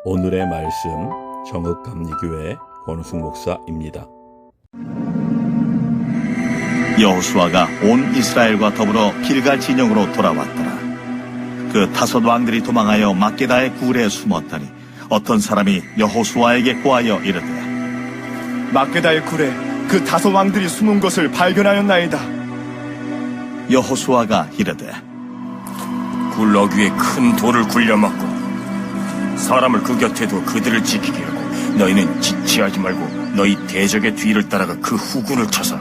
오늘의 말씀 정읍감리교회 권우승 목사입니다. 여호수아가 온 이스라엘과 더불어 길갈 진영으로 돌아왔더라. 그 다섯 왕들이 도망하여 막게다의 굴에 숨었더니 어떤 사람이 여호수아에게 고하여 이르되, 막게다의 굴에 그 다섯 왕들이 숨은 것을 발견하였나이다. 여호수아가 이르되, 굴럭 위에 큰 돌을 굴려막고 사람을 그 곁에 두어 그들을 지키게 하고, 너희는 지체하지 말고 너희 대적의 뒤를 따라가 그 후군을 쳐서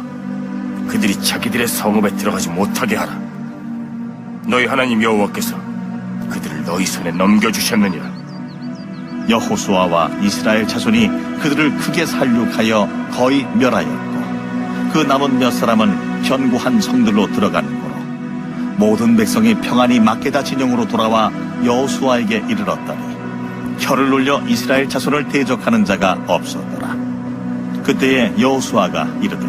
그들이 자기들의 성읍에 들어가지 못하게 하라. 너희 하나님 여호와께서 그들을 너희 손에 넘겨주셨느니라. 여호수아와 이스라엘 자손이 그들을 크게 살육하여 거의 멸하였고, 그 남은 몇 사람은 견고한 성들로 들어가는 거로 모든 백성이 평안히 막게다 진영으로 돌아와 여호수아에게 이르렀더니 혀를 놀려 이스라엘 자손을 대적하는 자가 없었더라. 그때에 여호수아가 이르되,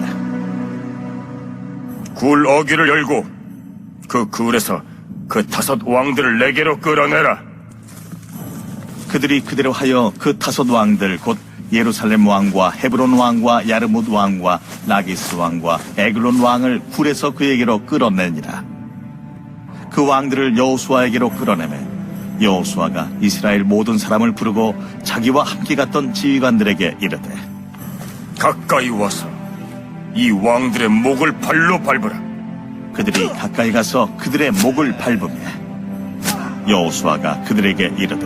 굴 어귀를 열고 그 굴에서 그 다섯 왕들을 내게로 끌어내라. 그들이 그대로 하여 그 다섯 왕들 곧 예루살렘 왕과 헤브론 왕과 야르뭇 왕과 라기스 왕과 에글론 왕을 굴에서 그에게로 끌어내니라. 그 왕들을 여호수아에게로 끌어내매 여호수아가 이스라엘 모든 사람을 부르고 자기와 함께 갔던 지휘관들에게 이르되, 가까이 와서 이 왕들의 목을 발로 밟으라. 그들이 가까이 가서 그들의 목을 밟으며 여호수아가 그들에게 이르되,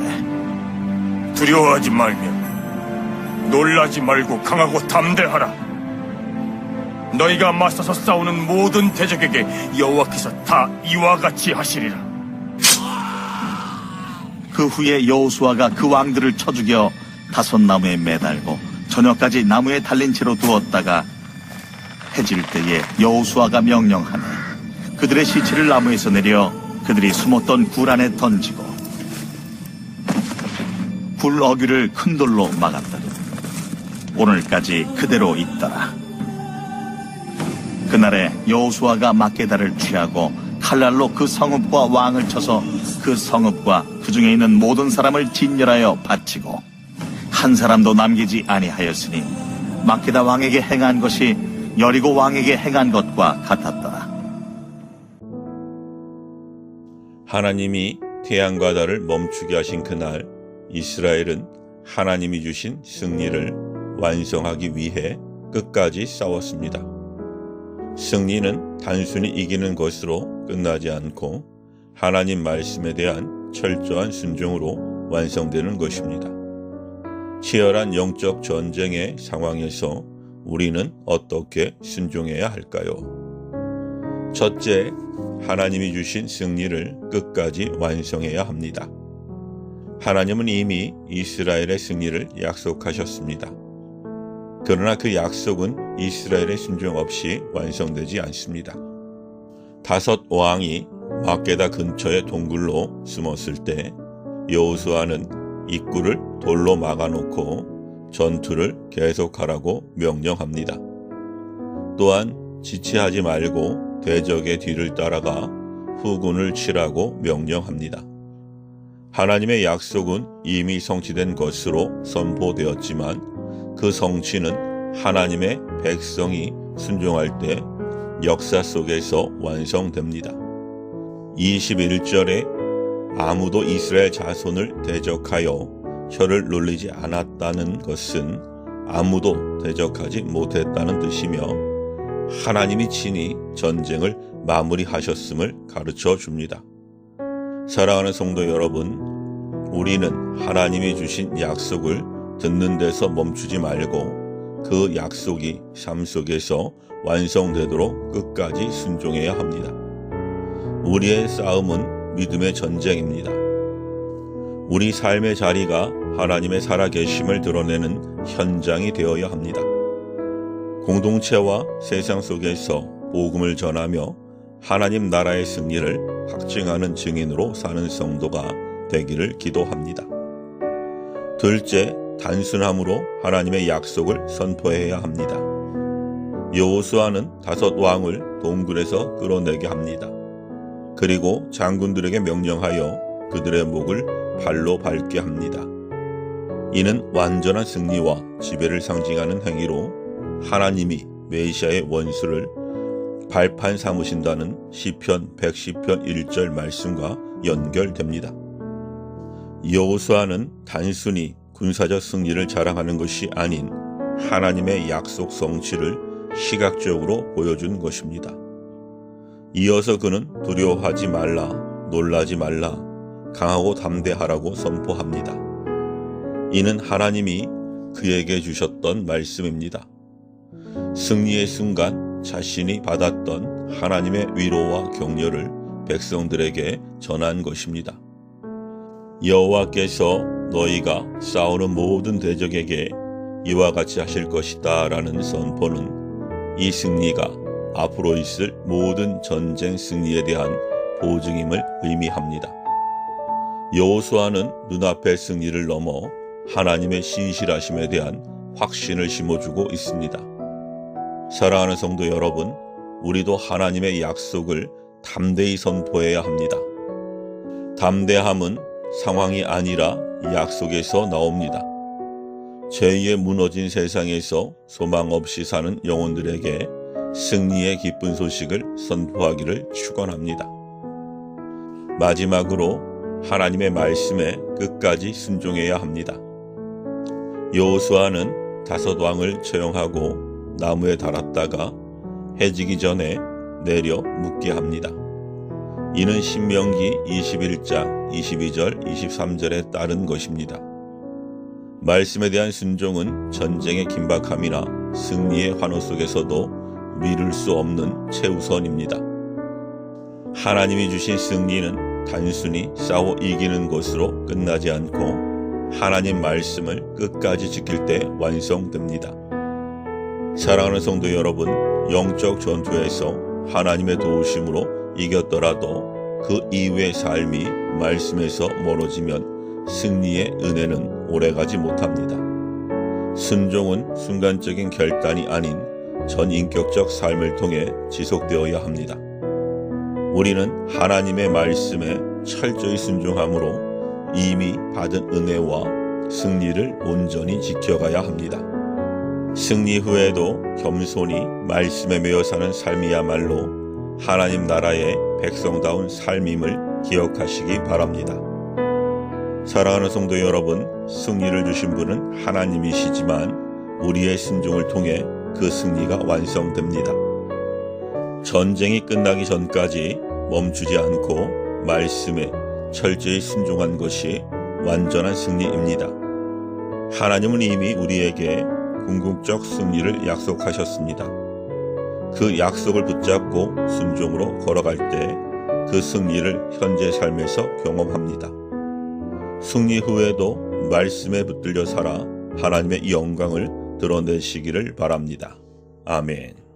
두려워하지 말며 놀라지 말고 강하고 담대하라. 너희가 맞서서 싸우는 모든 대적에게 여호와께서 다 이와 같이 하시리라. 그 후에 여호수아가 그 왕들을 쳐 죽여 다섯 나무에 매달고 저녁까지 나무에 달린 채로 두었다가 해질 때에 여호수아가 명령하되 그들의 시체를 나무에서 내려 그들이 숨었던 굴 안에 던지고 굴 어귀를 큰 돌로 막았더니 오늘까지 그대로 있더라. 그날에 여호수아가 막게다를 취하고 칼날로 그 성읍과 왕을 쳐서 그 성읍과 그 중에 있는 모든 사람을 진멸하여 바치고 한 사람도 남기지 아니하였으니 막게다 왕에게 행한 것이 여리고 왕에게 행한 것과 같았더라. 하나님이 태양과 달을 멈추게 하신 그날, 이스라엘은 하나님이 주신 승리를 완성하기 위해 끝까지 싸웠습니다. 승리는 단순히 이기는 것으로 끝나지 않고 하나님 말씀에 대한 철저한 순종으로 완성되는 것입니다. 치열한 영적 전쟁의 상황에서 우리는 어떻게 순종해야 할까요? 첫째, 하나님이 주신 승리를 끝까지 완성해야 합니다. 하나님은 이미 이스라엘의 승리를 약속하셨습니다. 그러나 그 약속은 이스라엘의 순종 없이 완성되지 않습니다. 다섯 왕이 막게다 근처의 동굴로 숨었을 때 여호수아는 입구를 돌로 막아놓고 전투를 계속하라고 명령합니다. 또한 지체하지 말고 대적의 뒤를 따라가 후군을 치라고 명령합니다. 하나님의 약속은 이미 성취된 것으로 선포되었지만 그 성취는 하나님의 백성이 순종할 때 역사 속에서 완성됩니다. 21절에 아무도 이스라엘 자손을 대적하여 혀를 놀리지 않았다는 것은 아무도 대적하지 못했다는 뜻이며 하나님이 친히 전쟁을 마무리하셨음을 가르쳐 줍니다. 사랑하는 성도 여러분, 우리는 하나님이 주신 약속을 듣는 데서 멈추지 말고 그 약속이 삶 속에서 완성되도록 끝까지 순종해야 합니다. 우리의 싸움은 믿음의 전쟁입니다. 우리 삶의 자리가 하나님의 살아계심을 드러내는 현장이 되어야 합니다. 공동체와 세상 속에서 복음을 전하며 하나님 나라의 승리를 확증하는 증인으로 사는 성도가 되기를 기도합니다. 둘째, 단순함으로 하나님의 약속을 선포해야 합니다. 여호수아는 다섯 왕을 동굴에서 끌어내게 합니다. 그리고 장군들에게 명령하여 그들의 목을 발로 밟게 합니다. 이는 완전한 승리와 지배를 상징하는 행위로 하나님이 메시아의 원수를 발판 삼으신다는 시편 110편 1절 말씀과 연결됩니다. 여호수아는 단순히 군사적 승리를 자랑하는 것이 아닌 하나님의 약속 성취를 시각적으로 보여준 것입니다. 이어서 그는 두려워하지 말라, 놀라지 말라, 강하고 담대하라고 선포합니다. 이는 하나님이 그에게 주셨던 말씀입니다. 승리의 순간 자신이 받았던 하나님의 위로와 격려를 백성들에게 전한 것입니다. 여호와께서 너희가 싸우는 모든 대적에게 이와 같이 하실 것이다 라는 선포는 이 승리가 앞으로 있을 모든 전쟁 승리에 대한 보증임을 의미합니다. 여호수아는 눈앞의 승리를 넘어 하나님의 신실하심에 대한 확신을 심어주고 있습니다. 사랑하는 성도 여러분, 우리도 하나님의 약속을 담대히 선포해야 합니다. 담대함은 상황이 아니라 약속에서 나옵니다. 죄에 무너진 세상에서 소망 없이 사는 영혼들에게 승리의 기쁜 소식을 선포하기를 축원합니다. 마지막으로 하나님의 말씀에 끝까지 순종해야 합니다. 여호수아는 다섯 왕을 처형하고 나무에 달았다가 해지기 전에 내려 묻게 합니다. 이는 신명기 21장 22절 23절에 따른 것입니다. 말씀에 대한 순종은 전쟁의 긴박함이나 승리의 환호 속에서도 미룰 수 없는 최우선입니다. 하나님이 주신 승리는 단순히 싸워 이기는 것으로 끝나지 않고 하나님 말씀을 끝까지 지킬 때 완성됩니다. 사랑하는 성도 여러분, 영적 전투에서 하나님의 도우심으로 이겼더라도 그 이후의 삶이 말씀에서 멀어지면 승리의 은혜는 오래가지 못합니다. 순종은 순간적인 결단이 아닌 전인격적 삶을 통해 지속되어야 합니다. 우리는 하나님의 말씀에 철저히 순종함으로 이미 받은 은혜와 승리를 온전히 지켜가야 합니다. 승리 후에도 겸손히 말씀에 매여 사는 삶이야말로 하나님 나라의 백성다운 삶임을 기억하시기 바랍니다. 사랑하는 성도 여러분, 승리를 주신 분은 하나님이시지만 우리의 순종을 통해 그 승리가 완성됩니다. 전쟁이 끝나기 전까지 멈추지 않고 말씀에 철저히 순종한 것이 완전한 승리입니다. 하나님은 이미 우리에게 궁극적 승리를 약속하셨습니다. 그 약속을 붙잡고 순종으로 걸어갈 때 그 승리를 현재 삶에서 경험합니다. 승리 후에도 말씀에 붙들려 살아 하나님의 영광을 드러내시기를 바랍니다. 아멘.